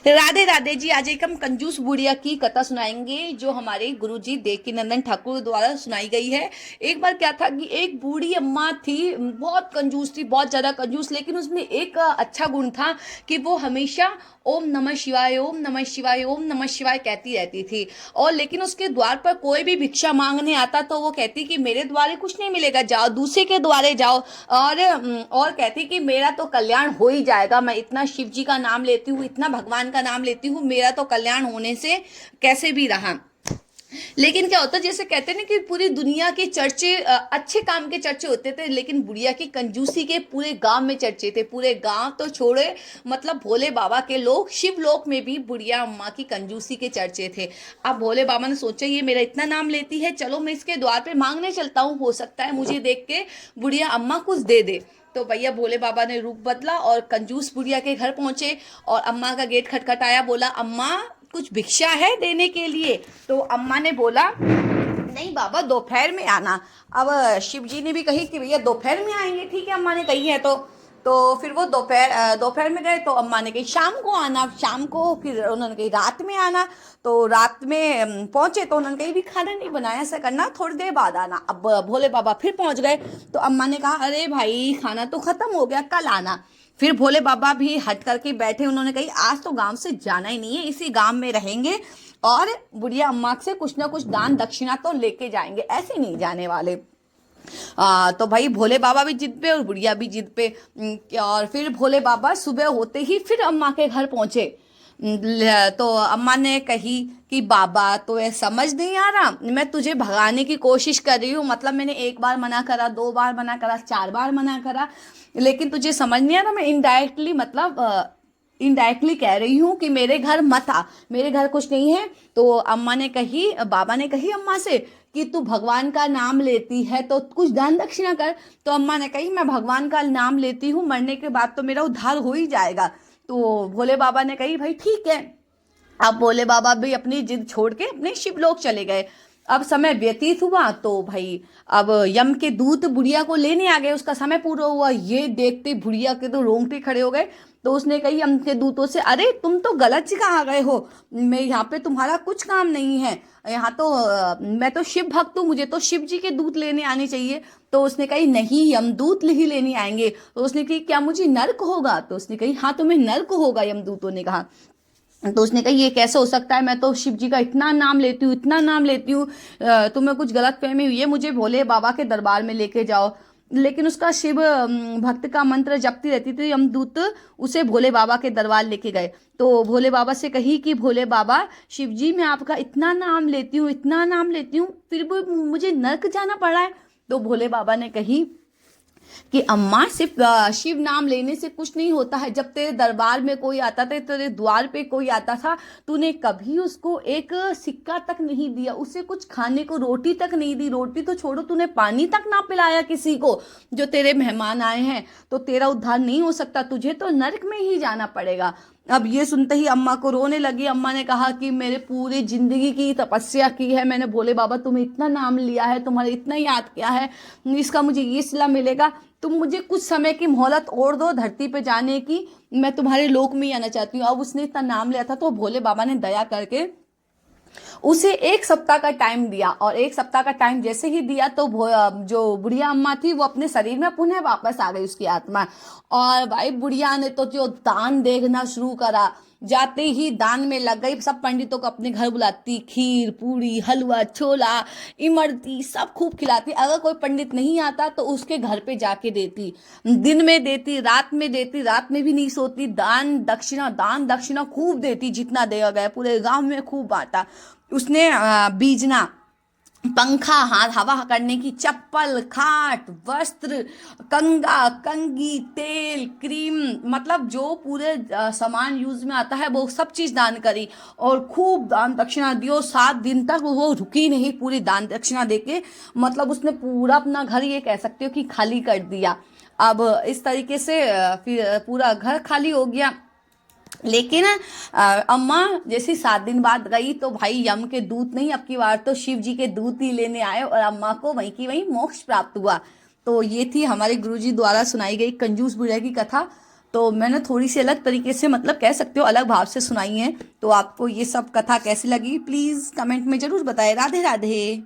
राधे राधे जी। आज एक हम कंजूस बुढ़िया की कथा सुनाएंगे जो हमारे गुरुजी देवकीनंदन ठाकुर द्वारा सुनाई गई है। एक बार क्या था कि एक बूढ़ी अम्मा थी, बहुत कंजूस थी, बहुत ज्यादा कंजूस। लेकिन उसमें एक अच्छा गुण था कि वो हमेशा ओम नमः शिवाय, ओम नमः शिवाय, ओम नमः शिवाय कहती रहती थी। और लेकिन उसके द्वार पर कोई भी भिक्षा मांगने आता तो वो कहती कि मेरे द्वारे कुछ नहीं मिलेगा, जाओ दूसरे के द्वारे जाओ। और कहती कि मेरा तो कल्याण हो ही जाएगा, मैं इतना शिव जी का नाम लेती हूँ, इतना भगवान का नाम लेती हूँ, मेरा तो कल्याण होने से कैसे भी रहा। लेकिन क्या होता, जैसे कहते हैं ना कि पूरी दुनिया के चर्चे, अच्छे काम के चर्चे होते थे, लेकिन बुढ़िया की कंजूसी के पूरे गांव में चर्चे थे। पूरे गांव तो छोड़े, मतलब भोले बाबा के लोग, शिव लोक में भी बुढ़िया अम्मा की कंजूसी के चर्चे थे। अब भोले बाबा ने सोचा ये मेरा इतना नाम लेती है, चलो मैं इसके द्वार पे मांगने चलता हूँ, हो सकता है मुझे देख के बुढ़िया अम्मा कुछ दे दे। तो भैया भोले बाबा ने रूप बदला और कंजूस बुढ़िया के घर पहुंचे और अम्मा का गेट खटखटाया। बोला अम्मा कुछ भिक्षा है देने के लिए? तो अम्मा ने बोला नहीं बाबा, दोपहर में आना। अब शिव जी ने भी कही कि भैया दोपहर में आएंगे, ठीक है अम्मा ने कही है तो फिर वो दोपहर में गए। तो अम्मा ने कही शाम को आना, शाम को। फिर उन्होंने कही रात में आना। तो रात में पहुंचे तो उन्होंने कही भी खाना नहीं बनाया, ऐसा करना थोड़ी देर बाद आना। अब भोले बाबा फिर पहुंच गए तो अम्मा ने कहा अरे भाई खाना तो खत्म हो गया, कल आना। फिर भोले बाबा भी हट करके बैठे। उन्होंने कही आज तो गांव से जाना ही नहीं है, इसी गांव में रहेंगे और बुढ़िया अम्मा से कुछ ना कुछ दान दक्षिणा तो लेके जाएंगे, ऐसे नहीं जाने वाले। तो भाई भोले बाबा भी जिद पे और बुढ़िया भी जिद पे। और फिर भोले बाबा सुबह होते ही फिर अम्मा के घर पहुंचे। तो अम्मा ने कही कि बाबा तो ये समझ नहीं आ रहा, मैं तुझे भगाने की कोशिश कर रही हूँ, मतलब मैंने एक बार मना करा, दो बार मना करा, चार बार मना करा, लेकिन तुझे समझ नहीं आ रहा। मैं इनडायरेक्टली, मतलब इनडायरेक्टली कह रही हूँ कि मेरे घर मत आ, मेरे घर कुछ नहीं है। तो अम्मा ने कही, बाबा ने कही अम्मा से कि तू भगवान का नाम लेती है तो कुछ दान दक्षिणा कर। तो अम्मा ने कही मैं भगवान का नाम लेती हूँ, मरने के बाद तो मेरा उद्धार हो ही जाएगा। तो भोले बाबा ने कही भाई ठीक है। अब भोले बाबा भी अपनी जिद छोड़ के अपने शिवलोक चले गए। अब समय व्यतीत हुआ तो भाई अब यम के दूत बुढ़िया को लेने आ गए, उसका समय पूरा हुआ। ये देखते बुढ़िया के तो रोंगटे खड़े हो गए। तो उसने कही यम के दूतों से अरे तुम तो गलत जगह आ गए हो, मैं यहाँ पे तुम्हारा कुछ काम नहीं है, यहाँ तो मैं तो शिव भक्त हूँ, मुझे तो शिव जी के दूत लेने आने चाहिए। तो उसने कही नहीं, यमदूत ही लेने आएंगे। तो उसने कही क्या मुझे नर्क होगा? तो उसने कही हाँ तुम्हें नर्क होगा, यमदूतों ने कहा। तो उसने कहा ये कैसे हो सकता है, मैं तो शिव जी का इतना नाम लेती हूँ, इतना नाम लेती हूँ, तुम्हें कुछ गलत फहमी हुई है, मुझे भोले बाबा के दरबार में लेके जाओ। लेकिन उसका शिव भक्त का मंत्र जपती रहती थी। यमदूत उसे भोले बाबा के दरबार लेके गए। तो भोले बाबा से कही कि भोले बाबा शिव जी मैं आपका इतना नाम लेती हूँ, इतना नाम लेती हूँ, फिर भी मुझे नर्क जाना पड़ा है। तो भोले बाबा ने कही कि अम्मा सिर्फ शिव नाम लेने से कुछ नहीं होता है। जब तेरे दरबार में कोई आता था, तेरे द्वार पे कोई आता था, तूने कभी उसको एक सिक्का तक नहीं दिया, उसे कुछ खाने को रोटी तक नहीं दी, रोटी तो छोड़ो तूने पानी तक ना पिलाया किसी को जो तेरे मेहमान आए हैं, तो तेरा उद्धार नहीं हो सकता, तुझे तो नरक में ही जाना पड़ेगा। अब ये सुनते ही अम्मा को रोने लगी। अम्मा ने कहा कि मेरे पूरी जिंदगी की तपस्या की है मैंने, भोले बाबा तुम्हें इतना नाम लिया है, तुम्हारे इतना याद किया है, इसका मुझे ये सिला मिलेगा, तुम मुझे कुछ समय की मोहलत और दो धरती पे जाने की, मैं तुम्हारे लोक में ही आना चाहती हूँ। अब उसने इतना नाम लिया था तो भोले बाबा ने दया करके उसे एक सप्ताह का टाइम दिया। और एक सप्ताह का टाइम जैसे ही दिया तो जो बुढ़िया अम्मा थी वो अपने शरीर में पुनः वापस आ गई, उसकी आत्मा। और भाई बुढ़िया ने तो जो दान देखना शुरू करा, जाते ही दान में लग गई। सब पंडितों को अपने घर बुलाती, खीर पूरी हलवा छोला इमरती सब खूब खिलाती। अगर कोई पंडित नहीं आता तो उसके घर पे जाके देती, दिन में देती, रात में देती, रात में भी नहीं सोती। दान दक्षिणा खूब देती, जितना दिया गया पूरे गांव में खूब बांटा। उसने बीजना, पंखा, हाथ हवा करने की चप्पल, खाट, वस्त्र, कंगा कंगी, तेल, क्रीम, मतलब जो पूरे सामान यूज में आता है वो सब चीज दान करी और खूब दान दक्षिणा दियो। 7 दिन तक वो रुकी नहीं पूरी दान दक्षिणा देके, मतलब उसने पूरा अपना घर ये कह सकते हो कि खाली कर दिया। अब इस तरीके से फिर पूरा घर खाली हो गया। लेकिन अम्मा जैसे 7 दिन बाद गई तो भाई यम के दूत नहीं, अब की बार तो शिव जी के दूत ही लेने आए और अम्मा को वहीं की वहीं मोक्ष प्राप्त हुआ। तो ये थी हमारे गुरुजी द्वारा सुनाई गई कंजूस बुढ़िया की कथा। तो मैंने थोड़ी सी अलग तरीके से, मतलब कह सकते हो अलग भाव से सुनाई है। तो आपको ये सब कथा कैसी लगी प्लीज़ कमेंट में ज़रूर बताएं। राधे राधे।